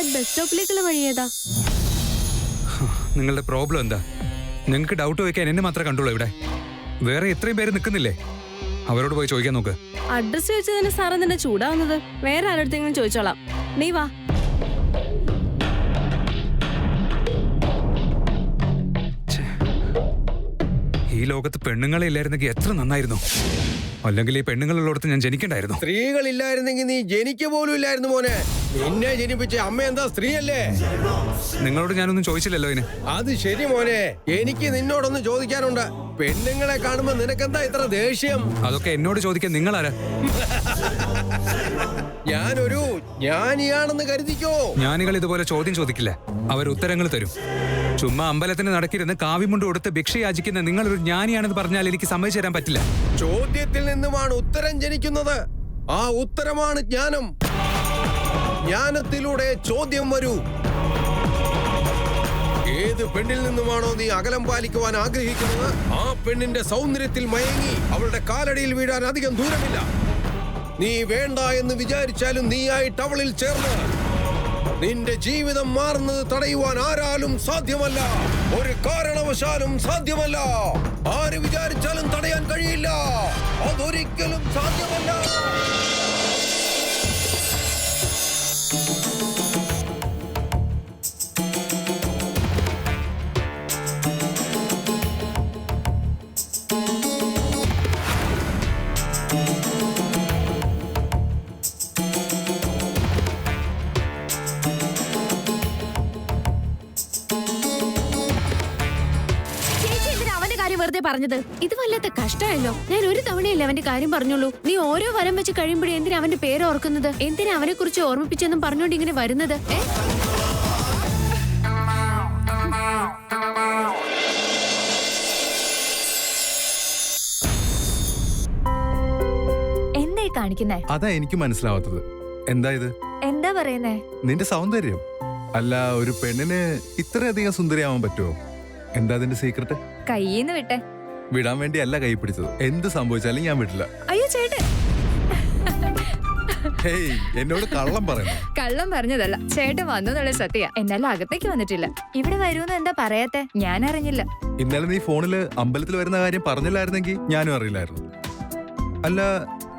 Palakkad bus സ്റ്റോപ്പിലേക്കുള്ള വഴി ഏതാ? നിങ്ങളുടെ പ്രോബ്ലം എന്താ? നിങ്ങൾക്ക് ഡൗട്ട് വയ്ക്കാൻ എന്നെ മാത്രമേ കണ്ടുള്ളൂ ഇവിടെ. വേറെ എത്രയും പേര് നിൽക്കുന്നില്ലേ? അവരോട് പോയി ചോദിക്കാൻ നോക്ക്. അഡ്രസ് ചോദിച്ചതിന് സാർ എന്തിനാ ചൂടാവുന്നത്? വേറെ ആരുടെ ചോദിച്ചോളാം. നീ വാ. ഈ ലോകത്ത് പെണ്ണുങ്ങളെ ഇല്ലായിരുന്നെങ്കിൽ എത്ര നന്നായിരുന്നു. അല്ലെങ്കിൽ ഈ പെണ്ണുങ്ങളുള്ളടത്ത് ഞാൻ ജനിക്കണ്ടായിരുന്നു. സ്ത്രീകളില്ലായിരുന്നെങ്കിൽ നീ ജനിക്ക പോലും ഇല്ലായിരുന്നു മോനെ. നിന്നെ ജനിപ്പിച്ച അമ്മ എന്താ സ്ത്രീയല്ലേ? നിങ്ങളോട് ഞാനൊന്നും ചോദിച്ചില്ലല്ലോ ഇതിന്. അത് ശരി മോനെ, എനിക്ക് നിന്നോടൊന്ന് ചോദിക്കാനുണ്ട്. പെണ്ണുങ്ങളെ കാണുമ്പോ നിനക്കെന്താ ഇത്ര ദേഷ്യം? അതൊക്കെ എന്നോട് ചോദിക്കാൻ നിങ്ങളാരാ? ഞാനൊരു ജ്ഞാനിയാണെന്ന് കരുതിക്കോ. ജ്ഞാനികൾ ഇതുപോലെ ചോദ്യം ചോദിക്കില്ല, അവർ ഉത്തരങ്ങൾ തരും. ചുമ്മാ അമ്പലത്തിന് നടക്കിരുന്ന് കാവിമുണ്ട് കൊടുത്ത് ഭിക്ഷ യാചിക്കുന്ന നിങ്ങളൊരു ജ്ഞാനിയാണെന്ന് പറഞ്ഞാൽ എനിക്ക് സമ്മതിച്ചു തരാൻ പറ്റില്ല. ചോദ്യത്തിൽ നിന്നുമാണ് ഉത്തരം ജനിക്കുന്നത്. ആ ഉത്തരമാണ് ജ്ഞാനം. ജ്ഞാനത്തിലൂടെ ചോദ്യം വരൂ. ഏത് പെണ്ണിൽ നിന്നുമാണോ നീ അകലം പാലിക്കുവാൻ ആഗ്രഹിക്കുന്നത്, ആ പെണ്ണിന്റെ സൗന്ദര്യത്തിൽ മയങ്ങി അവളുടെ കാലടിയിൽ വീഴാൻ അധികം ദൂരമില്ല. നീ വേണ്ട എന്ന് വിചാരിച്ചാലും നീയായിട്ട് അവളിൽ ചേർന്ന് നിന്റെ ജീവിതം മാറുന്നത് തടയുവാൻ ആരാലും സാധ്യമല്ല. ഒരു കാരണവശാലും സാധ്യമല്ല. ആര് വിചാരിച്ചാലും തടയാൻ കഴിയില്ല. അതൊരിക്കലും സാധ്യമല്ല. വെറുതെ പറഞ്ഞത് ഇത് വല്ലാത്ത കഷ്ടമല്ലോ. ഞാൻ ഒരു തവണയല്ലേ അവന്റെ കാര്യം പറഞ്ഞുള്ളൂ. നീ ഓരോ വരം വെച്ച് കഴിയുമ്പോഴേ എന്തിനാ അവന്റെ പേര് ഓർക്കുന്നത്? എന്തിനാ അവനെ കുറിച്ച് ഓർമ്മിപ്പിച്ചെന്നും പറഞ്ഞോണ്ട് ഇങ്ങനെ വരുന്നത്? എന്തായി കാണിക്കുന്നേ? അതാ എനിക്ക് മനസ്സിലാവാത്തത്. എന്താ ഇത്? എന്താ പറയുന്നേ? നിന്റെ സൗന്ദര്യം. അല്ല, ഒരു പെണ്ണിന് ഇത്രയധികം സുന്ദരിയാവാൻ പറ്റുമോ? എന്താ അതിന്റെ സീക്രട്ട്? കയ്യിന്ന് വിട്ടെ. വിടാൻ വേണ്ടി അല്ല കൈ പിടിച്ചത്. എന്ത് സംഭവിച്ചാലും ഞാൻ വിടില്ല. അയ്യോ ചേട്ടൻ, ഹേയ്, എന്നോട് കള്ളം പറയുന്നു. കള്ളം പറഞ്ഞതല്ല, ചേട്ടൻ വന്നു സത്യ. എന്നാലും അകത്തേക്ക് വന്നിട്ടില്ല. ഇവിടെ വരൂന്ന് എന്താ പറയാത്തെ? ഞാൻ അറിഞ്ഞില്ല. ഇന്നലെ നീ ഫോണില് അമ്പലത്തിൽ വരുന്ന കാര്യം പറഞ്ഞില്ലായിരുന്നെങ്കിൽ ഞാനും അറിയില്ലായിരുന്നു. അല്ല,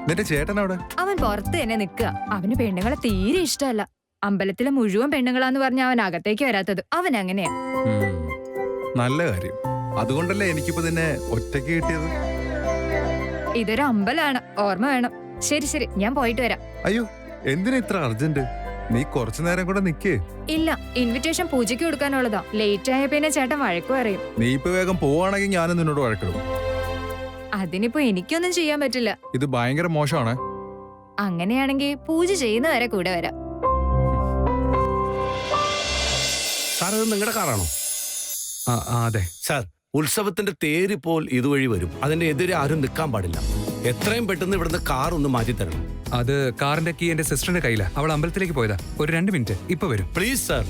നിന്റെ ചേട്ടൻ അവിടെ? അവൻ പുറത്ത് തന്നെ നിക്കുക. അവന് പെണ്ണുങ്ങളെ തീരെ ഇഷ്ടമല്ല. അമ്പലത്തിലെ മുഴുവൻ പെണ്ണുങ്ങളാന്ന് പറഞ്ഞ അവൻ അകത്തേക്ക് വരാത്തത്. അവൻ അങ്ങനെയാ. നല്ല കാര്യം. അതുകൊണ്ടല്ലേ എനിക്കിപ്പോ നിന്നെ ഒറ്റയ്ക്ക് കിട്ടിയത്. ഇതൊരു അമ്പലമാണ്, ഓർമ്മ വേണം. ശരി ശരി, ഞാൻ പോയിട്ട് വരാം. അയ്യോ, എന്തിനാ ഇത്ര അർജന്റ്? നീ കുറച്ചു നേരം കൂടെ നിക്കേ. ഇല്ല, ഇൻവിറ്റേഷൻ പൂജയ്ക്ക് കൊടുക്കാനുള്ളതാ. ലേറ്റ് ആയ പിന്നെ ചേട്ടൻ വഴക്കു പറയും. നീ ഇപ്പൊ വേഗം പോവാണെങ്കിൽ ഞാനും നിന്നോട് വഴക്കിടും. അതിനിപ്പോ എനിക്കൊന്നും ചെയ്യാൻ പറ്റില്ല. ഇത് ഭയങ്കര മോശമാണ്. അങ്ങനെയാണെങ്കിൽ പൂജ ചെയ്യുന്നവരെ കൂടെ വരാം. സാർ, ഇത് നിങ്ങളുടെ കാറാണോ? അതെ സാർ, ഉത്സവത്തിന്റെ തേര് പോൽ ഇതുവഴി വരും. അതിന്റെ എതിരെ ആരും നിൽക്കാൻ പാടില്ല. എത്രയും പെട്ടെന്ന് ഇവിടുന്ന് കാർ ഒന്ന് മാറ്റി തരണം. അത് കാറിന്റെ കീ എന്റെ സിസ്റ്ററിന്റെ കയ്യിലാ. അവൾ അമ്പലത്തിലേക്ക് പോയതാ. ഒരു 2 മിനിറ്റ്, ഇപ്പൊ വരും. Please sir.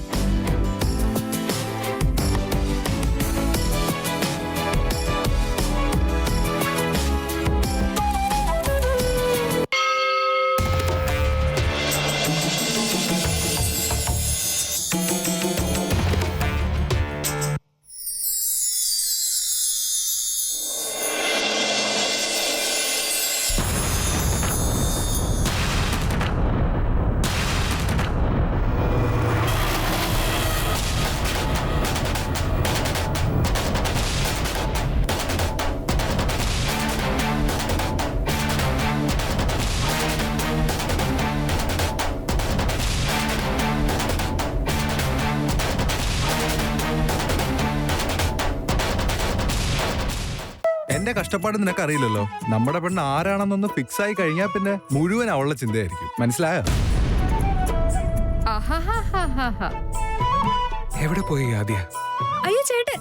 എന്റെ കഷ്ടപ്പാട് നിനക്ക് അറിയില്ലല്ലോ. നമ്മുടെ പെണ്ണ് ആരാണെന്നൊന്ന് ഫിക്സ് ആയി കഴിഞ്ഞാൽ പിന്നെ മുഴുവൻ അവളുടെ ചിന്തയായിരിക്കും. മനസ്സിലായോ? എവിടെ പോയി ആദ്യ? അയ്യോ ചേട്ടൻ,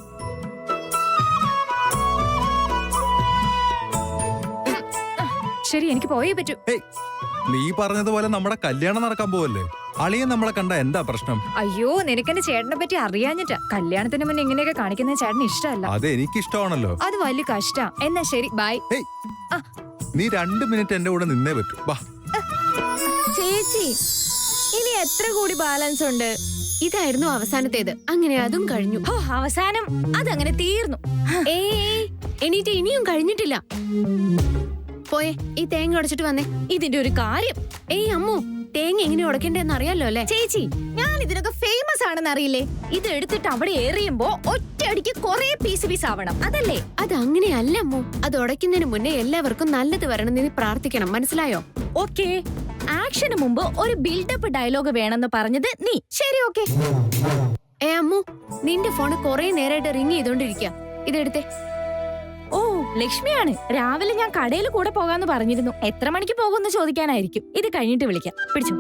ശരി, എനിക്ക് പോയേ പറ്റൂ. നീ പറഞ്ഞതുപോലെ നമ്മുടെ കല്യാണം നടക്കാൻ പോവല്ലേ? അളിയൻ നമ്മളെ കണ്ട എന്താ പ്രശ്നം? അയ്യോ, നിനക്കെന്റെ ചേട്ടനെ പറ്റി അറിയാഞ്ഞിട്ടാ. കല്യാണത്തിന് മുന്നേ ഇങ്ങനെയൊക്കെ കാണിക്കുന്ന ചേട്ടന് ഇഷ്ടമല്ല. അത് എനിക്ക് ഇഷ്ടമാണല്ലോ. അത് വലിയ കഷ്ടാ. എന്നാ ശരി, ബൈ. നീ 2 മിനിറ്റ് എന്റെ കൂടെ നിന്നേ പറ്റൂ. വാ ചേച്ചി. ഇനി എത്ര കൂടി ബാലൻസ് ഉണ്ട്? ഇതായിരുന്നു അവസാനത്തേത്. അങ്ങനെ അതും കഴിഞ്ഞു. ഹോ, അവസാനം അതങ്ങനെ തീർന്നു. ഏയ് എണീറ്റ്, ഇനിയും കഴിഞ്ഞിട്ടില്ല. പോയെ, ഈ തേങ്ങ ഉടച്ചിട്ട് വന്നേ. ഇതിന്റെ ഒരു കാര്യം. ഏയ് അമ്മു, തേങ്ങ എങ്ങനെ ഉടക്കണ്ടെന്ന് അറിയാലോ അല്ലേ? ചേച്ചി, ഞാൻ ഇതിനൊക്കെ ഫേമസ് ആണെന്ന് അറിയില്ലേ? ഇത് എടുത്തിട്ട് അവിടെ എറിയുമ്പോ ഒറ്റയടിക്ക് കൊറേ പീസ് ആവണം, അതല്ലേ? അത് അങ്ങനെയല്ല അമ്മു. അത് ഉടയ്ക്കുന്നതിന് മുന്നേ എല്ലാവർക്കും നല്ലത് വരണം എന്ന് പ്രാർത്ഥിക്കണം, മനസ്സിലായോ? ഓക്കേ, ആക്ഷന് മുമ്പ് ഒരു ബിൽഡപ്പ് ഡയലോഗ് വേണമെന്ന് പറഞ്ഞത് നീ. ശരി, ഓക്കേ. അമ്മു, നിന്റെ ഫോണ് കൊറേ നേരമായിട്ട് റിങ് ചെയ്തോണ്ടിരിക്കുക. ഇതെടുത്തേ. ഓ, ലക്ഷ്മിയാണ്. രാവിലെ ഞാൻ കടയിൽ കൂടെ പോകാന്ന് പറഞ്ഞിരുന്നു. എത്ര മണിക്ക് പോകുമെന്ന് ചോദിക്കാനായിരിക്കും. ഇത് കഴിഞ്ഞിട്ട് വിളിക്കാം. പിടിച്ചു.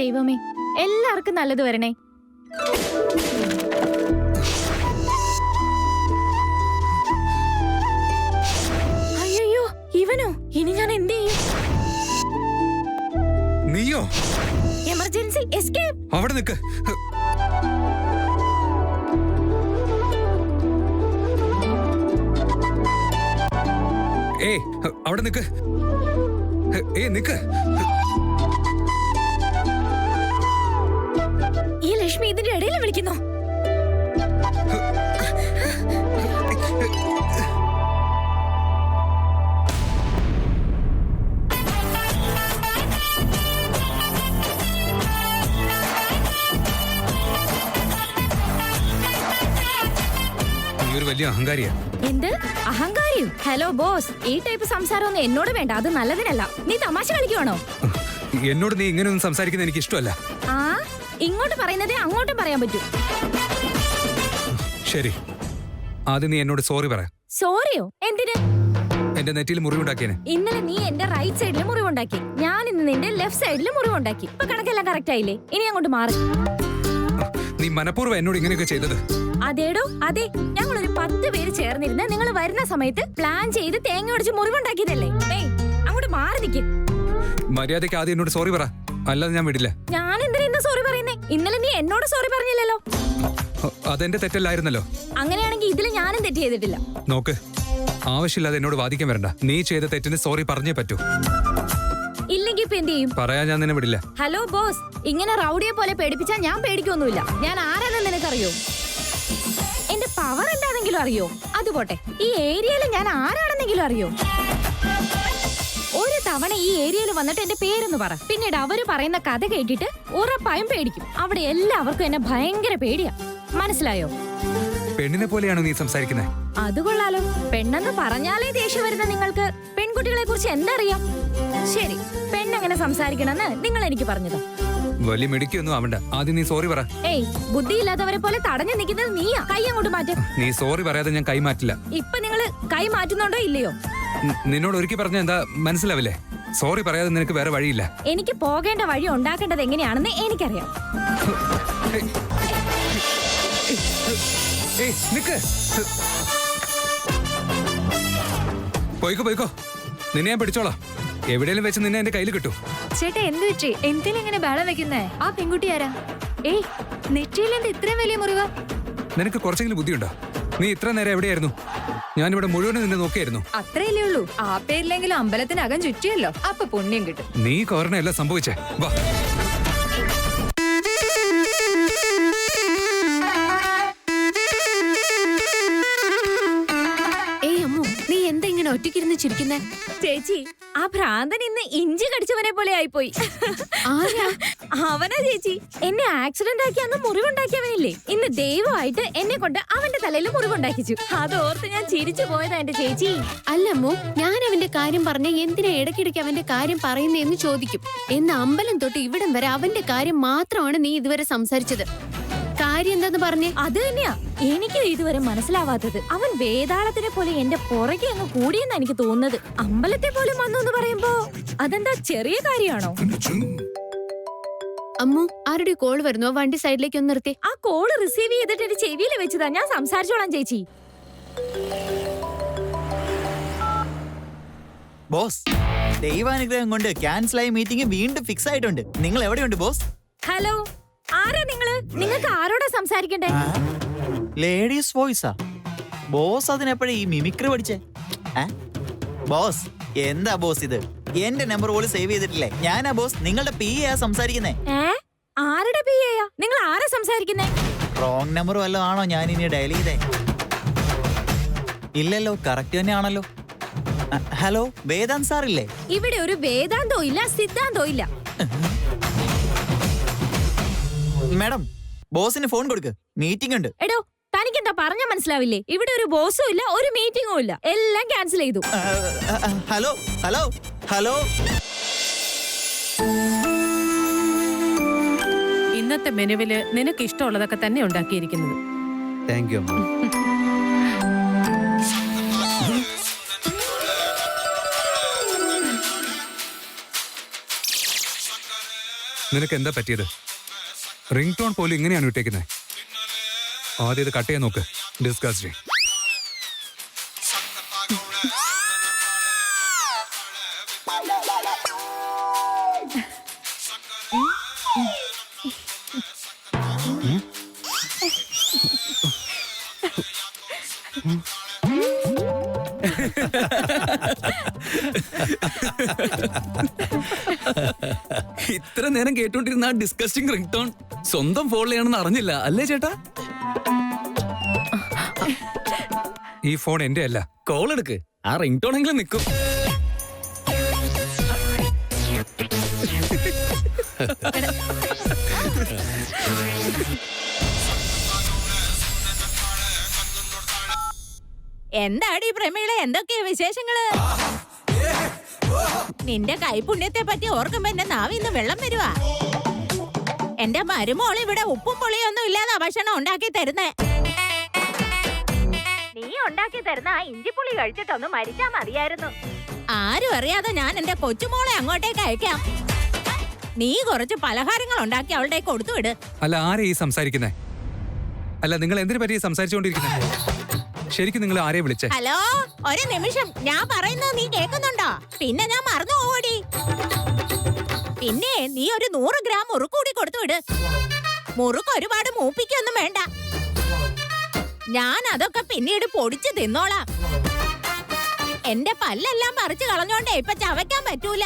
ദൈവമേ, എല്ലാവർക്കും നല്ലത് വരണേ. അയ്യോ, ഇവനോ? ഇനി ഞാൻ എന്ത് ചെയ്യും? നീയോ? Emergency escape. അവിടെ നിൽക്ക്. അവിടെ നിൽക്ക്. നിക്ക്. ഈ ലക്ഷ്മി ഇതിന്റെ ഇടയിൽ വിളിക്കുന്നു. വലിയ അഹങ്കാരിയാ. എന്ത് അഹങ്കാരിയും? ഹലോ ബോസ്, ഈ ടൈപ്പ് സംസാരമൊന്നും എന്നോട് വേണ്ട. അത് നല്ലതിനല്ല. നീ തമാശ കളിക്കുവാണോ? എന്നോട് നീ ഇങ്ങനെയൊന്നും സംസാരിക്കുന്നത് എനിക്ക് ഇഷ്ടമല്ല. ആ, ഇങ്ങോട്ട് പറയുന്നതേ അങ്ങോട്ടും പറയാൻ പറ്റൂ. ശരി, ആദ്യം നീ എന്നോട് സോറി പറ. സോറിയോ? എന്തിന്? എന്റെ നെറ്റിയിൽ മുറിവുണ്ടാക്കിയനെ. ഇന്നലെ നീ എന്റെ റൈറ്റ് സൈഡിൽ മുറിവുണ്ടാക്കി, ഞാൻ ഇന്ന് നിന്റെ ലെഫ്റ്റ് സൈഡിൽ മുറിവുണ്ടാക്കി. ഇപ്പൊ കണക്കെല്ലാം കറക്റ്റ് ആയില്ലേ? ഇനി അങ്ങോട്ട് മാറി. നീ മനഃപൂർവ്വം എന്നോട് ഇങ്ങനെയൊക്കെ ചെയ്തത്? അതേടോ, അതെ. ഞങ്ങളൊരു 10 പേര് ചേർന്നിരുന്ന് നിങ്ങൾ വരുന്ന സമയത്ത് പ്ലാൻ ചെയ്ത് തേങ്ങ ഒടിച്ച് മുറിവുണ്ടാക്കിയതല്ലേ? ഏയ്, അങ്ങോട്ട് മാറി നിൽക്ക്. മര്യാദയ്ക്ക് ആദ്യം എന്നോട് സോറി പറ, അല്ലാതെ ഞാൻ വിടില്ല. ഞാൻ എന്തിനാ സോറി പറയുന്നേ? ഇന്നലെ നീ എന്നോട് സോറി പറഞ്ഞില്ലല്ലോ. അതെന്റെ തെറ്റല്ലായിരുന്നല്ലോ. അങ്ങനെയാണെങ്കിൽ ഇതിൽ ഞാനും തെറ്റ് ചെയ്തിട്ടില്ല. നോക്ക്, ആവശ്യമില്ലാതെ എന്നോട് വാദിക്കാൻ വരണ്ട. നീ ചെയ്ത തെറ്റിന് സോറി പറഞ്ഞേ പറ്റൂ. ഇല്ലെങ്കിൽ ഇപ്പൊ എന്ത് ചെയ്യും? പറയാൻ ഞാൻ നിന്നെ വിടില്ല. ഹലോ ബോസ്, ഇങ്ങനെ റൗഡിയെ പോലെ പേടിപ്പിച്ചാൽ ഞാൻ പേടിക്കൊന്നുമില്ല. ഞാൻ ആരാണെന്ന് നിനക്കറിയോ? എന്റെ പവർ എന്താണെങ്കിലും അറിയോ? അതുപോട്ടെ, ഈ ഏരിയയിൽ ഞാൻ ആരാണെന്നെങ്കിലും അറിയോ? ഒരു തവണ ഈ ഏരിയയിൽ വന്നിട്ട് എന്റെ പേരൊന്ന് പറ. പിന്നീട് അവര് പറയുന്ന കഥ കേട്ടിട്ട് ഉറപ്പായും പേടിക്കും. അവിടെ എല്ലാവർക്കും എന്നെ ഭയങ്കര പേടിയാ. മനസ്സിലായോ? പെണ്ണിനെ പോലെയാണോ നീ സംസാരിക്കുന്നത്? അത് കൊള്ളാലോ. പെണ്ണെന്ന് പറഞ്ഞാലേ ദേഷ്യം വരുന്ന നിങ്ങൾക്ക് പെൺകുട്ടികളെ കുറിച്ച് എന്തറിയാം? ശരി, പെണ്ണെങ്ങനെ സംസാരിക്കണമെന്ന് നിങ്ങൾ എനിക്ക് പറഞ്ഞതാ. വലിയ മിടുക്കിയൊന്നും ആവണ്ട. ആദ്യം നീ സോറി പറ. ഏയ്, ബുദ്ധിയില്ലാത്തവരെ പോലെ തടഞ്ഞു നിൽക്കുന്നത് നീയാ. കൈ അങ്ങോട്ട് മാറ്റ്. നീ സോറി പറയാതെ ഞാൻ കൈ മാറ്റില്ല. ഇപ്പൊ നിങ്ങള് കൈ മാറ്റുന്നുണ്ടോ ഇല്ലയോ? നിന്നോട് ഒരിക്കൽ പറഞ്ഞ എന്താ മനസ്സിലാവില്ലേ? സോറി പറയാതെ നിനക്ക് വേറെ വഴിയില്ല. എനിക്ക് പോകേണ്ട വഴി ഉണ്ടാക്കേണ്ടത് എങ്ങനെയാണെന്ന് എനിക്കറിയാം. പോയിക്കോ പോയിക്കോ, നിന്നെ ഞാൻ പിടിച്ചോളാം. എവിടെയെങ്കിലും വെച്ച് നിന്നെ എന്റെ കയ്യിൽ കിട്ടും. ചേട്ടാ, എന്ത് വെച്ചേ? എന്തിനെങ്ങനെ ബഹളം വെക്കുന്നേ? ആ പെൺകുട്ടി ആരാ? ഏയ്, നെറ്റിയിലെന്ത് ഇത്രയും വലിയ മുറിവ്? നിനക്ക് കുറച്ചെങ്കിലും ബുദ്ധിയുണ്ടോ? നീ ഇത്ര നേരം എവിടെയായിരുന്നു? ഞാനിവിടെ മുഴുവനും നിന്നെ നോക്കിയായിരുന്നു. അത്രയല്ലേ ഉള്ളൂ. ആ പേരിലെങ്കിലും അമ്പലത്തിനകം ചുറ്റിയല്ലോ, അപ്പൊ പുണ്യം കിട്ടും. നീ കോരണയല്ല സംഭവിച്ചേ. വാ. ഒറ്റയ്ക്കിരുന്ന് ചിരിക്കുന്നേ? ചേച്ചി, ആ ഭ്രാന്തൻ ഇന്ന് ഇഞ്ചി കടിച്ചവനെ പോലെ ആയിപ്പോയി. അവനാ ചേച്ചി. എന്നെ ആക്സിഡന്റ് ആക്കി അന്ന് മുറിവുണ്ടാക്കിയവനില്ലേ, ഇന്ന് ദൈവമായിട്ട് എന്നെ കൊണ്ട് അവന്റെ തലയിൽ മുറിവുണ്ടാക്കിച്ചു. അതോർത്ത് ഞാൻ ചിരിച്ചു പോയതാ എന്റെ ചേച്ചി. അല്ലമ്മോ, ഞാൻ അവന്റെ കാര്യം പറഞ്ഞ എന്തിനാ ഇടയ്ക്കിടയ്ക്ക് അവന്റെ കാര്യം പറയുന്നതെന്ന് ചോദിക്കും. എന്ന് അമ്പലം തൊട്ട് ഇവിടം വരെ അവന്റെ കാര്യം മാത്രമാണ് നീ ഇതുവരെ സംസാരിച്ചത്. കാര്യം എന്താന്ന് പറഞ്ഞേ? അത് തന്നെയാ എനിക്ക് ഇതുവരെ മനസ്സിലാവാത്തത്. അവൻ വേതാളത്തിനെ പോലെ എന്റെ പുറകെ അങ്ങ് കൂടിയെന്നാ എനിക്ക് തോന്നുന്നത്. അമ്പലത്തെ പോലും വന്നു എന്ന് പറയുമ്പോ അതെന്താ ചെറിയ കാര്യമാണോ? അമ്മു, ആരുടെ കോൾ വരുന്നു? വണ്ടി സൈഡിലേക്ക് ഒന്ന് നിർത്തി. ആ കോള് റിസീവ് ചെയ്തിട്ട് എന്റെ ചെവിയിൽ വെച്ചതാ. ഞാൻ സംസാരിച്ചോളാം ചേച്ചി. ബോസ്, ദൈവാനുഗ്രഹം കൊണ്ട് ക്യാൻസൽ ആയ മീറ്റിംഗ് വീണ്ടും ഫിക്സ് ആയിട്ടുണ്ട്. നിങ്ങൾ എവിടെയുണ്ട് ബോസ്? ഹലോ, ആരാ നിങ്ങള്? നിങ്ങൾക്ക് ആരോടാ സംസാരിക്കണ്ടേ? ലേഡീസ് വോയിസാ? ബോസ് അതിനെപ്പോഴും ഈ മിമിക്രി പഠിച്ചേ? ബോസ് എന്താ ബോസ് ഇത്? എന്റെ നമ്പർ പോലും സേവ് ചെയ്തിട്ടില്ലേ? ഞാനാ ബോസ്, നിങ്ങളുടെ PA സംസാരിക്കുന്നേ. ആരുടെ PA? നിങ്ങൾ ആരെ സംസാരിക്കുന്നേ? റോങ് നമ്പർ വല്ലതും ആണോ ഞാൻ ഇനി ഡയൽ ചെയ്തേ? ഇല്ലല്ലോ, കറക്റ്റ് തന്നെയാണല്ലോ. ഹലോ, വേദാന്ത് സാർ ഇല്ലേ? ഇവിടെ ഒരു വേദാന്തോ ഇല്ല, സിദ്ധാന്തോ ഇല്ല. മാഡം, ബോസിന് ഫോൺ കൊടുക്ക്, മീറ്റിംഗ് ഉണ്ട്. എടോ, തനിക്കെന്താ പറഞ്ഞ മനസ്സിലാവില്ലേ? ഇവിടെ ഒരു ബോസും ഇല്ല, ഒരു മീറ്റിംഗും ഇല്ല, എല്ലാം ക്യാൻസൽ ചെയ്തു. Hello hello hello. ഇന്നത്തെ മെനുവില് നിനക്ക് ഇഷ്ടമുള്ളതൊക്കെ തന്നെ ഉണ്ടാക്കിയിരിക്കുന്നത്. താങ്ക് യു അമ്മ. നിനക്ക് എന്താ പറ്റിയത്? റിംഗ് ടോൺ പോലും ഇങ്ങനെയാണ് ഇട്ടേക്കുന്നത്. ആദ്യം ഇത് കട്ട് ചെയ്യാൻ നോക്ക്. ഡിസ്കസ്ഡ്. ഇത്ര നേരം കേട്ടോണ്ടിരുന്ന ആ ഡിസ്കസ്റ്റിംഗ് റിംഗ് ടോൺ സ്വന്തം ഫോണിലാണെന്ന് അറിഞ്ഞില്ല അല്ലേ ചേട്ടാ? ഈ ഫോൺ എന്റെ അല്ല. കോൾ എടുക്ക്, ആ റിംഗ് ടോൺ എങ്കിലും നിൽക്കും. എന്താടി പ്രമീള, എന്തൊക്കെയാ വിശേഷങ്ങള്? നിന്റെ കൈപുണ്യത്തെ പറ്റി ഓർക്കുമ്പോ എന്റെ നാവിന്ന് വെള്ളം വരുവാ. എന്റെ മരുമോള് ഇവിടെ ഉപ്പും പുളിയൊന്നും ഇല്ലാതെ ഭക്ഷണം ഉണ്ടാക്കി തരുന്നേ. നീ ഉണ്ടാക്കി തരുന്ന ആ ഇഞ്ചിപ്പുളി കഴിച്ചിട്ടൊന്ന് മരിച്ചാ മതിയായിരുന്നു. ആരും അറിയാതെ ഞാൻ എന്റെ കൊച്ചുമോളെ അങ്ങോട്ടേക്ക് അയക്കാം. നീ കുറച്ച് പലഹാരങ്ങൾ ഉണ്ടാക്കി അവളുടെ കൊടുത്തുവിട്. അല്ല, ആരെ ഈ സംസാരിക്കുന്നേ? അല്ല, നിങ്ങൾ എന്തിനു പറ്റി സംസാരിച്ചുകൊണ്ടിരിക്കുന്നത്? ശരിക്കും നിങ്ങൾ ആരെ വിളിച്ചേ? ഹലോ, ഒരു നിമിഷം, ഞാൻ പറയുന്നത് നീ കേൾക്കുന്നുണ്ടോ? പിന്നെ ഞാൻ മറന്നു പോവടി. പിന്നെ നീ ഒരു 100 ഗ്രാം മുറുക്ക് കൂടി കൊടുത്തുവിട്. മുറുക്ക് ഒരുപാട് മൂപ്പിക്കൊന്നും വേണ്ട. ഞാൻ അതൊക്കെ പിന്നീട് പൊടിച്ച് തിന്നോളാം. എന്റെ പല്ലെല്ലാം പറിച്ചു കളഞ്ഞോണ്ടേ ഇപ്പൊ ചവയ്ക്കാൻ പറ്റൂല.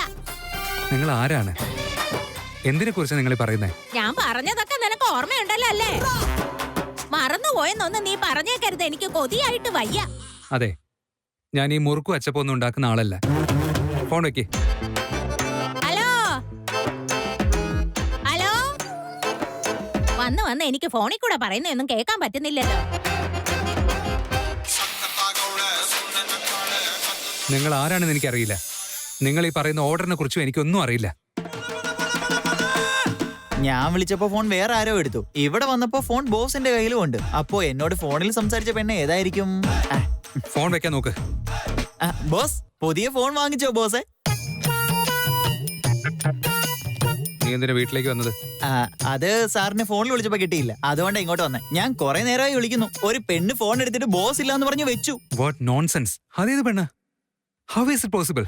നിങ്ങൾ ആരാണ്? എന്തിനെ കുറിച്ച് നിങ്ങൾ പറയുന്നേ? ഞാൻ പറഞ്ഞതൊക്കെ നിനക്ക് ഓർമ്മയുണ്ടല്ലോ അല്ലേ? മറന്നുപോയെന്നൊന്ന് നീ പറഞ്ഞേക്കരുത്, എനിക്ക് കൊതിയായിട്ട് വയ്യ. അതെ, ഞാൻ ഈ മുറുക്കും അച്ചപ്പൊന്നും ഉണ്ടാക്കുന്ന ആളല്ല. ഫോൺ വെക്ക്. ഹലോ ഹലോ, വന്ന് എനിക്ക് ഫോണിൽ കൂടെ പറയുന്നൊന്നും കേൾക്കാൻ പറ്റുന്നില്ലല്ലോ. നിങ്ങൾ ആരാണെന്ന് എനിക്കറിയില്ല. നിങ്ങൾ ഈ പറയുന്ന ഓർഡറിനെ കുറിച്ചും എനിക്കൊന്നും അറിയില്ല. ഞാൻ വിളിച്ചപ്പോ ഫോൺ വേറെ ആരോ എടുത്തു. ഇവിടെ വന്നപ്പോ ഫോൺ ബോസിന്റെ കയ്യിലും ഉണ്ട്. അപ്പോ എന്നോട് ഫോണിൽ സംസാരിച്ച പെണ്ണ് ഏതായിരിക്കും? ഫോൺ വെക്കാൻ നോക്ക്. ബോസ്, പുതിയ ഫോൺ വാങ്ങിച്ചോ ബോസേ? നീ എന്തിനാ വീട്ടിലേക്ക് വന്നത്? അത് സാറിന് ഫോണിൽ വിളിച്ചപ്പോ കിട്ടിയില്ല, അതുകൊണ്ടാ ഇങ്ങോട്ട് വന്നേ. ഞാൻ കുറെ നേരമായി വിളിക്കുന്നു. ഒരു പെണ്ണ് ഫോൺ എടുത്തിട്ട് ബോസ് ഇല്ലാന്ന് പറഞ്ഞു വെച്ചു. What nonsense! അതേത് പെണ്ണ്? How is it possible?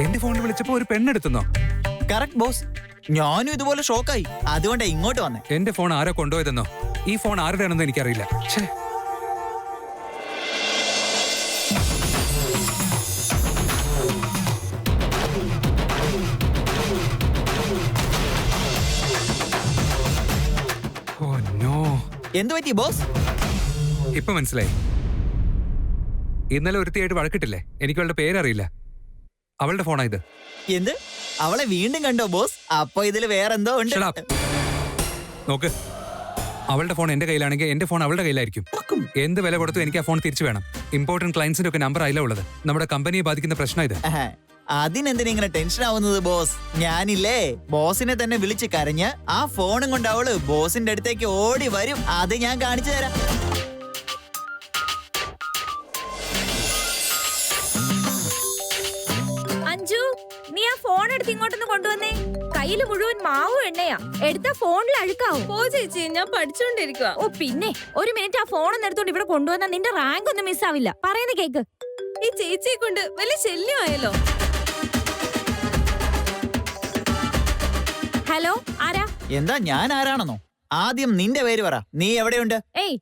എന്റെ ഫോണിൽ വിളിച്ചപ്പോ ഒരു പെണ്ണെടുത്തുന്നോ? കറക്റ്റ് ബോസ്, ഞാനും ഇതുപോലെ ഷോക്കായി, അതുകൊണ്ടാ ഇങ്ങോട്ട് വന്നേ. എന്റെ ഫോൺ ആരോ കൊണ്ടുപോയതെന്നോ? ഈ ഫോൺ ആരുടെ ആണെന്ന് എനിക്കറിയില്ല. ഛേ, ഓ നോ. എന്തു പറ്റി ബോസ്? ഇപ്പൊ മനസ്സിലായി. ഇന്നലെ ഒരുത്തിയായിട്ട് വഴക്കിട്ടില്ലേ? എനിക്ക് അവളുടെ പേരറിയില്ല. അവളുടെ ഫോണാ ഇത്. എന്ത്? അവളെ വീണ്ടും കണ്ടോ ബോസ്? അപ്പൊ ഇതില് വേറെന്തോ ഉണ്ട്. Shut up. നോക്ക്, അവളുടെ ഫോൺ എന്റെ കയ്യിലാണെങ്കിൽ എന്റെ ഫോൺ അവളുടെ കയ്യിലായിരിക്കും. എന്ത് വില കൊടുത്തു എനിക്ക് ആ ഫോൺ തിരിച്ചു വേണം. ഇമ്പോർട്ടന്റ് ക്ലയൻസിന്റെ ഒക്കെ നമ്പർ അതിലാ ഉള്ളത്. നമ്മുടെ കമ്പനിയെ ബാധിക്കുന്ന പ്രശ്നം ഇത്. അതിനെന്തിനാ ഇങ്ങനെ ടെൻഷൻ ആവുന്നത് ബോസ്? ഞാനില്ലേ ബോസിനെ തന്നെ വിളിച്ച് കരഞ്ഞ് ആ ഫോണും കൊണ്ട് അവള് ബോസിന്റെ അടുത്തേക്ക് ഓടി വരും. അത് ഞാൻ കാണിച്ചു തരാം. അഞ്ജു, നീ ആ ഫോൺ എടുത്ത് ഇങ്ങോട്ടൊന്ന് കൊണ്ടുവന്നേ. കയ്യില് മുഴുവൻ മാവും എണ്ണയാ. എടുത്ത ഫോണിൽ അഴുക്കാവും. ഓ ചേച്ചി, ഞാൻ പഠിച്ചോണ്ടിരിക്കുക. ഓ പിന്നെ, ഒരു മിനിറ്റ് ആ ഫോൺ ഒന്ന് എടുത്തോണ്ട് ഇവിടെ കൊണ്ടുവന്നാ നിന്റെ റാങ്ക് ഒന്നും മിസ്സാവില്ല. പറയുന്ന കേക്ക്. ഈ ചേച്ചിയെ കൊണ്ട് വലിയ ശല്യമായല്ലോ. ഹലോ, ആരാ? എന്താ ഞാൻ ആരാണെന്നോ? ആദ്യം നിന്റെ പേര് പറ. നീ എവിടെയുണ്ട്? ഏയ്,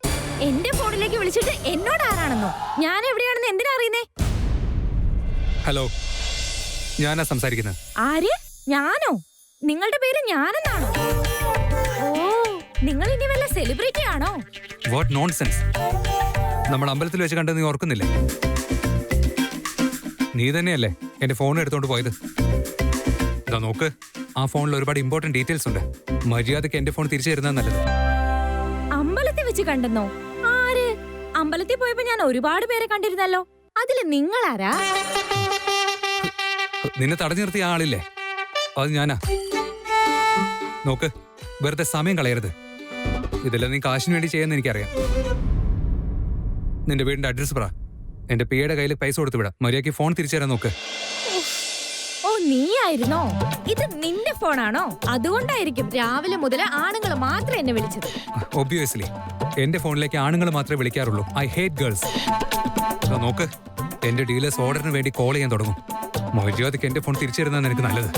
എന്റെ ഫോണിലേക്ക് വിളിച്ചിട്ട് എന്നോട് ആരാണെന്നോ? ഞാൻ എവിടെയാണെന്ന് എന്തിനാ അറിയുന്നേ? ഹലോ, ഞാനാ സംസാരിക്കുന്നത്. ആര്? ഞാനോ? നിങ്ങളുടെ പേര് ഞാനെന്നാണോ? ഓ, നിങ്ങൾ ഇനി വല്ല സെലിബ്രിറ്റി ആണോ? What nonsense. നമ്മൾ അമ്പലത്തിൽ വെച്ച് കണ്ടത് നീ ഓർക്കുന്നില്ലേ? നീ തന്നെയല്ലേ എന്റെ ഫോൺ എടുത്തോണ്ട് പോയത്? ഇതാ നോക്ക്, ആ ഫോണിൽ ഒരുപാട് ഇമ്പോർട്ടന്റ് ഡീറ്റെയിൽസ് ഉണ്ട്. മര്യാദയ്ക്ക് എന്റെ ഫോൺ തിരിച്ചു തരുന്നത് നല്ലത്. അമ്പലത്തിൽ വെച്ച് കണ്ടെന്നോ? ആര്? അമ്പലത്തിൽ പോയപ്പോ ഞാൻ ഒരുപാട് പേരെ കണ്ടിരുന്നല്ലോ. അതില് നിങ്ങളാരാ? നിന്നെ തടഞ്ഞു നിർത്തിയ ആളില്ലേ, അത് ഞാനാ. നോക്ക്, വെറുതെ സമയം കളയരുത്. ഇതെല്ലാം നീ കാശിന് വേണ്ടി ചെയ്യുന്ന എനിക്കറിയാം. നിന്റെ വീടിന്റെ അഡ്രസ് പറ. എന്റെ പിയുടെ കയ്യിൽ പൈസ കൊടുത്തു വിടാം. മര്യാദയ്ക്ക് ഫോൺ തിരിച്ചു തരാൻ നോക്ക്. ഓ, നീയായിരുന്നോ? ഇത് നിന്റെ ഫോണാണോ? അതുകൊണ്ടായിരിക്കും രാവിലെ മുതൽ ആണുങ്ങൾ മാത്രം എന്നെ വിളിച്ചത്. ഒബ്വിയസ്ലി എന്റെ ഫോണിലേക്ക് ആണുങ്ങൾ മാത്രമേ വിളിക്കാറുള്ളൂ. I hate girls. നോക്ക്, എന്റെ ഡീലേഴ്സ് ഓർഡറിന് വേണ്ടി കോൾ ചെയ്യാൻ തുടങ്ങും. മര്യാദയ്ക്ക് എന്റെ ഫോൺ തിരിച്ചു തരുന്നതാണ് എനിക്ക് നല്ലത്.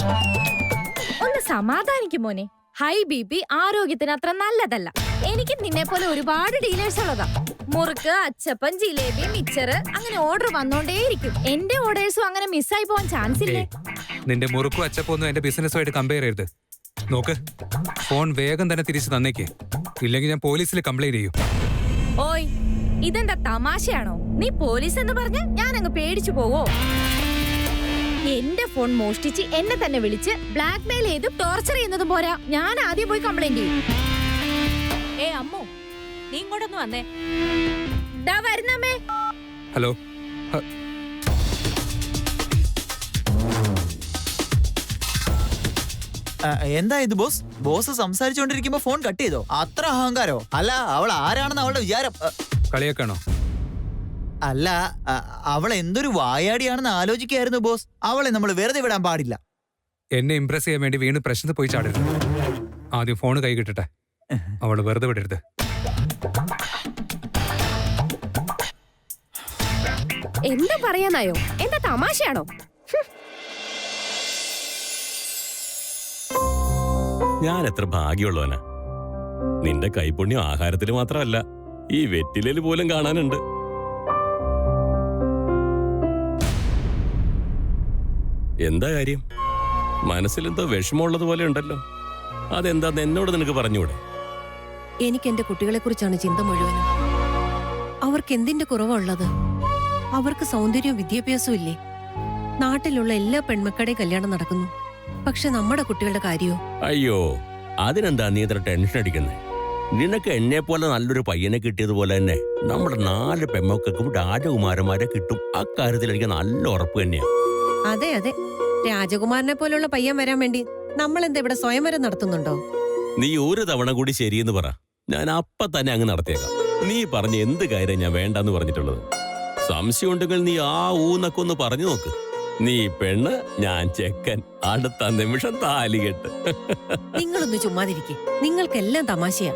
ഒന്ന് സമാധാനിക്കും മോനെ. ഹൈ ബി ആരോഗ്യത്തിന് അത്ര നല്ലതല്ല. എനിക്ക് നിന്നെ പോലെ ഒരുപാട് ഡീലേഴ്സ് ഉള്ളതാ. മുറുക്ക്, അച്ചപ്പൻ, ജിലേബി, മിച്ചർ, അങ്ങനെ ഓർഡർ വന്നോണ്ടേയിരിക്കും. എന്റെ ഓർഡേഴ്സും അങ്ങനെ മിസ്സായി പോവാൻ ചാൻസ് ഇല്ലേ? നിന്റെ മുറുക്കും അച്ചപ്പൊന്നും എന്റെ ബിസിനസ്സുമായിട്ട് കമ്പയർ ചെയ്യരുത്. നോക്ക്, ഫോൺ വേഗം തന്നെ തിരിച്ചു തന്നേക്ക്, ഇല്ലെങ്കിൽ ഞാൻ പോലീസിൽ കംപ്ലൈന്റ് ചെയ്യും. ഓയ്, ഇതെന്താ തമാശയാണോ? നീ പോലീസ് എന്ന് പറഞ്ഞ ഞാൻ അങ്ങ് പേടിച്ചു പോവോ? എന്റെ ഫോൺ മോഷ്ടിച്ച് എന്നെ തന്നെ വിളിച്ച് ബ്ലാക്ക് മെയിൽ ചെയ്ത് ടോർച്ചർ ചെയ്യുന്നതും പോരാ, ഞാൻ ആദ്യം പോയി കംപ്ലൈന്റ് ചെയ്യും. ഏ അമ്മോ, നീ ഇങ്ങോട്ടൊന്ന് വന്നേ. ദാ വരുന്നമ്മേ. ഹലോ, എന്താ ഇത് ബോസ്? ബോസ് സംസാരിച്ചുകൊണ്ടിരിക്കുമ്പോ ഫോൺ കട്ട് ചെയ്തോ? അത്ര അഹങ്കാരോ? അല്ല, അവൾ ആരാണെന്ന് അവളുടെ വിചാരം? കളിയാക്കാണോ? അല്ല, അവൾ എന്തൊരു വായാടിയാണെന്ന് ആലോചിക്കായിരുന്നു ബോസ്. അവളെ നമ്മൾ വെറുതെ വിടാൻ പാടില്ല. എന്നെ ഇംപ്രസ് ചെയ്യാൻ വേണ്ടി വീണ്ടും പ്രശ്നത്തിൽ പോയി ചാടരുത്. ആദ്യം ഫോൺ കൈ കിട്ടട്ടെ. അവള് വെറുതെ വിടരുത്. എന്താ പറയാനായോ? എന്താ തമാശയാണോ? ഞാൻ എത്ര ഭാഗ്യമുള്ളവനാ. നിന്റെ കൈപുണ്യം ആഹാരത്തിൽ മാത്രമല്ല, ഈ വെറ്റിലയിൽ പോലും കാണാനുണ്ട്. എന്താ കാര്യം? മനസ്സിലെന്തോ വിഷമമുള്ളത് പോലെ ഉണ്ടല്ലോ. അതെന്താന്ന് എന്നോട് നിനക്ക് പറഞ്ഞൂടെ? എനിക്ക് എന്റെ കുട്ടികളെ കുറിച്ചാണ് ചിന്ത മുഴുവനും. അവർക്ക് എന്തിന്റെ കുറവുള്ളത്? അവർക്ക് സൗന്ദര്യവും വിദ്യാഭ്യാസവും ഇല്ലേ? നാട്ടിലുള്ള എല്ലാ പെൺമക്കളുടെയും കല്യാണം നടക്കുന്നു. പക്ഷെ നമ്മുടെ കുട്ടികളുടെ കാര്യമോ? അയ്യോ, അതിനെന്താ നീ ഇത്ര ടെൻഷൻ അടിക്കുന്നേ? നിനക്ക് എന്നെ പോലെ നല്ലൊരു പയ്യനെ കിട്ടിയതുപോലെ തന്നെ നമ്മുടെ 4 പെൺമക്കൾക്കും രാജകുമാരന്മാരെ കിട്ടും. അക്കാര്യത്തിൽ എനിക്ക് നല്ല ഉറപ്പ് തന്നെയാ. അതെ അതെ, രാജകുമാരനെ പോലുള്ള പയ്യൻ വരാൻ വേണ്ടി നമ്മൾ എന്താ ഇവിടെ സ്വയംവരം നടത്തുന്നുണ്ടോ? നീ ഒരു തവണ കൂടി ശരിയെന്ന് പറ, ഞാൻ അപ്പ തന്നെ അങ്ങ് നടത്തിയേക്കാം. നീ പറഞ്ഞ എന്ത് കാര്യം ഞാൻ വേണ്ടെന്ന് പറഞ്ഞിട്ടുള്ളത്? സംശയം ഉണ്ടെങ്കിൽ നീ ആ ഊന്നൊക്കെ ഒന്ന് പറഞ്ഞു നോക്ക്. നീ പെണ്ണ്, ഞാൻ ചെക്കൻ, അടുത്ത നിമിഷം താലികെട്ട്. നിങ്ങളൊന്ന് ചുമ്മാതിരിക്കെ, നിങ്ങൾക്കെല്ലാം തമാശയാ.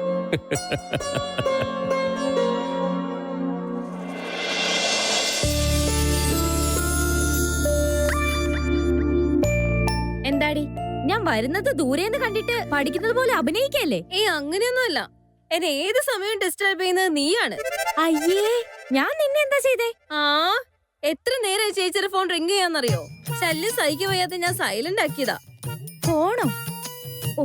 എന്താടി, ഞാൻ വരുന്നത് ദൂരേന്ന് കണ്ടിട്ട് പഠിക്കുന്നത് പോലെ അഭിനയിക്കല്ലേ? അങ്ങനെയൊന്നുമല്ല. എന്നെ ഏത് സമയവും ഡിസ്റ്റർബ് ചെയ്യുന്നത് നീയാണ്. അയ്യേ, ഞാൻ നിന്നെ എന്താ ചെയ്തേ? എത്ര നേരം ചേച്ചിയുടെ ഫോൺ റിംഗ് ചെയ്യാന്നറിയോ? ശല്യം സഹിക്കാൻ വയ്യാതെ ഞാൻ സൈലന്റ് ആക്കിയതാ. ഫോണോ? ഓ,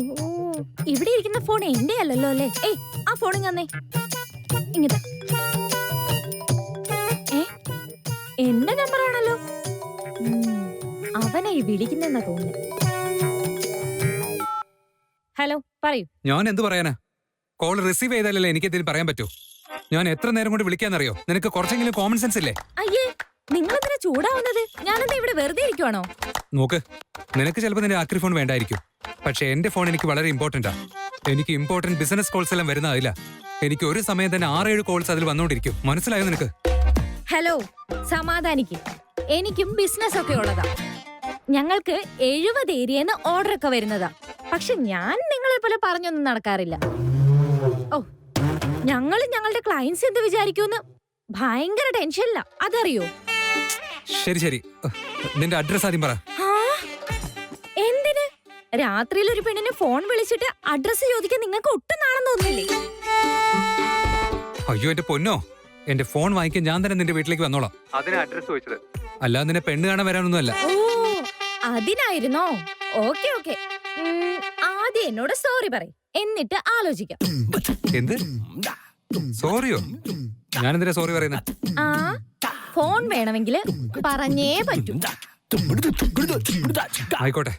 ഇവിടെ ഇരിക്കുന്ന ഫോൺ എന്റെ അല്ലല്ലോ അല്ലേ? ഏയ്, ആ ഫോൺ ഞാന്നേ ഇങ്ങതാ. എന്റെ നമ്പറാണല്ലോ. അവനായി വിളിക്കുന്നെന്നാ തോന്നുന്നു. ഹലോ, പറയൂ. ഞാൻ എന്ത് പറയാനാ? കോൾ റിസീവ് ചെയ്താലല്ലേ എനിക്ക് എന്തെങ്കിലും പറയാൻ പറ്റൂ. ഞാൻ എത്ര നേരം കൊണ്ട് വിളിക്കാന്നറിയോ? നിനക്ക് കുറച്ചെങ്കിലും കോമൺ സെൻസ് ഇല്ലേ? അയ്യേ, നിങ്ങളെന്തിനാ ചൂടാവുന്നത്? ഞാനെന്താ ഇവിടെ വെറുതെ ഇരിക്കുവാണോ? നോക്ക്, നിനക്ക് ചിലപ്പോൾ നിന്റെ ആക്രി ഫോൺ വേണ്ടായിരിക്കും. പക്ഷെ എന്റെ ഫോൺ എനിക്ക് വളരെ ഇമ്പോർട്ടന്റാ. എനിക്ക് ഇമ്പോർട്ടന്റ് ബിസിനസ് കോൾസ് എല്ലാം വരുന്ന അതില്ല. എനിക്ക് ഒരു സമയം തന്നെ 6-7 കോൾസ് അതിൽ വന്നുകൊണ്ടിരിക്കും. മനസ്സിലായോ നിനക്ക്? ഹലോ, സമാധാനിക്ക്. എനിക്കും ബിസിനസ് ഒക്കെ ഉള്ളതാ. ഞങ്ങൾക്ക് 70 ഏരിയന്ന് ഓർഡർ ഒക്കെ വരുന്നതാ. പക്ഷെ ഞാൻ നിങ്ങളെ പോലെ പറഞ്ഞൊന്നും നടക്കാറില്ല. ഓ, ഞങ്ങളുടെ ക്ലയൻസ് എന്ത് വിചാരിക്കുമെന്ന് ഭയങ്കര ടെൻഷനില്ല, അതറിയോ? ശരി ശരി, നിന്റെ അഡ്രസ് ആദ്യം പറ. എന്തിന്? രാത്രിയിൽ ഒരു പെണ്ണിന് ഫോൺ വിളിച്ചിട്ട് അഡ്രസ് ചോദിക്കാൻ നിങ്ങൾക്ക് ഒട്ടും നാണം തോന്നില്ലേ? അയ്യോ എന്റെ പൊന്നോ, എന്റെ ഫോൺ വാങ്ങിക്കാൻ ഞാൻ തന്നെ നിന്റെ വീട്ടിലേക്ക് വന്നോളാം. അതിന് അഡ്രസ് ചോദിച്ചത്, അല്ലാതെ നിന്നെ പെണ്ണ് കാണാൻ വരാനൊന്നുമല്ല. ഓ അതിനായിരുന്നോ? ഓക്കെ ഓക്കെ, ആദ്യം എന്നോട് സോറി പറയും, എന്നിട്ട് ആലോചിക്കാം. എന്ത് സോറിയോ? ഞാനെന്തിനാ സോറി പറയുന്നത്? ആ ഫോൺ വേണമെങ്കിൽ പറഞ്ഞേ പറ്റൂ. ആയിക്കോട്ടെ,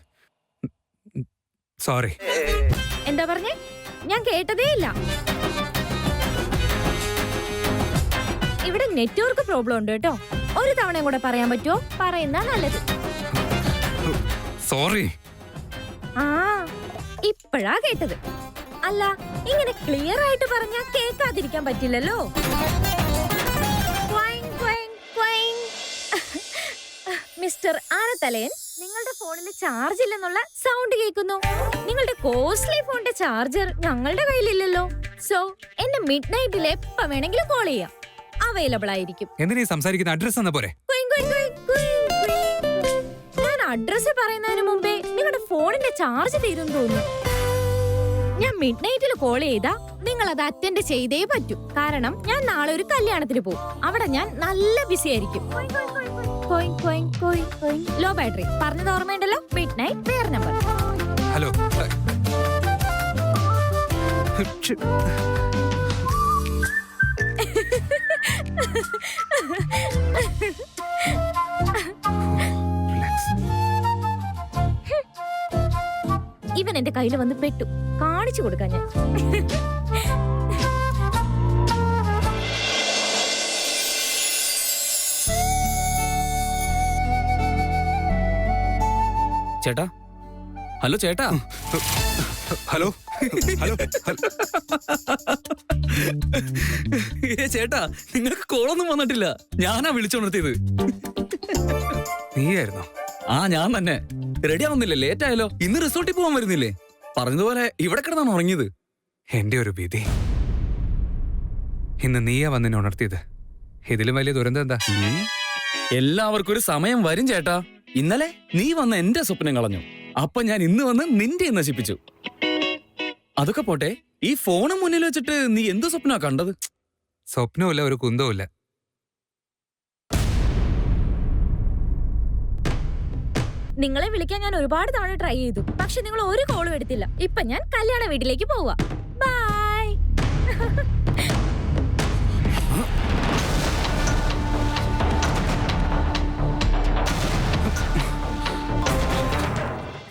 സോറി. എന്താ പറഞ്ഞേ? ഞാൻ കേട്ടതേ ഇല്ല. ഇവിടെ നെറ്റ്വർക്ക് പ്രോബ്ലം ഉണ്ട് കേട്ടോ. ഒരു തവണയും കൂടെ പറയാൻ പറ്റുമോ? പറയുന്ന നല്ലത്. സോറി. ആ ഇപ്പഴാ കേട്ടത്. അല്ല, ഇങ്ങനെ ക്ലിയർ ആയിട്ട് പറഞ്ഞാ കേൾക്കാതിരിക്കാൻ പറ്റില്ലല്ലോ. മിസ്റ്റർ ആനത്തലയൻ, നിങ്ങളുടെ ഫോണിൽ ചാർജ് ഇല്ലെന്നുള്ള സൗണ്ട് കേൾക്കുന്നു. നിങ്ങളുടെ കോസ്റ്റ്ലി ഫോണിന്റെ ചാർജർ ഞങ്ങളുടെ കയ്യിലില്ലല്ലോ. സോ എന്നെ മിഡ് നൈറ്റിൽ എപ്പ വേണമെങ്കിലും കോൾ ചെയ്യാം, അവൈലബിൾ ആയിരിക്കും. എന്തിനാ സംസാരിക്കുന്ന? അഡ്രസ് തന്ന പോരെ? ഞാൻ അഡ്രസ് പറയുന്നതിന് മുമ്പേ നിങ്ങളുടെ ഫോണിന്റെ ചാർജ് തീരുന്നു തോന്നുന്നു. ഞാൻ മിഡ് നൈറ്റിൽ കോൾ ചെയ്താ നിങ്ങൾ അത് അറ്റൻഡ് ചെയ്തേ പറ്റൂ. കാരണം ഞാൻ നാളെ ഒരു കല്യാണത്തിന് പോകും. അവിടെ ഞാൻ നല്ല ബിസി ആയിരിക്കും. ലോ ബാറ്ററി പറഞ്ഞത് ഓർമ്മയുണ്ടല്ലോ. മിഡ് നൈറ്റ് വേറെ നമ്പർ. ഹലോ. ഇവൻ എന്റെ കയ്യിൽ വന്ന് പെട്ടു. കാണിച്ചു കൊടുക്കാൻ ഞാൻ. ചേട്ടാ, ഹലോ ചേട്ടാ. Hello hello. ചേട്ടാ, നിങ്ങൾക്ക് കോളൊന്നും വന്നിട്ടില്ല. ഞാനാ വിളിച്ചുണർത്തിയത്. നീയായിരുന്നോ? ആ ഞാൻ തന്നെ. റെഡി ആവുന്നില്ലേ? ലേറ്റ് ആയല്ലോ. ഇന്ന് റിസോർട്ടിൽ പോകാൻ വരുന്നില്ലേ? പറഞ്ഞതുപോലെ ഇവിടെ കിടന്നാണ് ഉറങ്ങിയത്. എന്റെ ഒരു വിധി. ഇന്ന് നീയാ വന്നിനെ ഉണർത്തിയത്. ഇതിലും വലിയ ദുരന്തം എന്താ? എല്ലാവർക്കും ഒരു സമയം വരും ചേട്ടാ. ഇന്നലെ നീ വന്ന എന്റെ സ്വപ്നം കളഞ്ഞു. അപ്പൊ ഞാൻ ഇന്ന് വന്ന് നിന്റെ നശിപ്പിച്ചു. അതൊക്കെ പോട്ടെ, ഈ ഫോണ് മുന്നിൽ വെച്ചിട്ട് നീ എന്ത് സ്വപ്നാ കണ്ടത്? സ്വപ്നവുമില്ല, ഒരു കുന്തവുമില്ല. നിങ്ങളെ വിളിക്കാൻ ഞാൻ ഒരുപാട് തവണ ട്രൈ ചെയ്തു, പക്ഷെ നിങ്ങൾ ഒരു കോളും എടുത്തില്ല. ഇപ്പൊ ഞാൻ കല്യാണ വീട്ടിലേക്ക് പോവാ. ബൈ.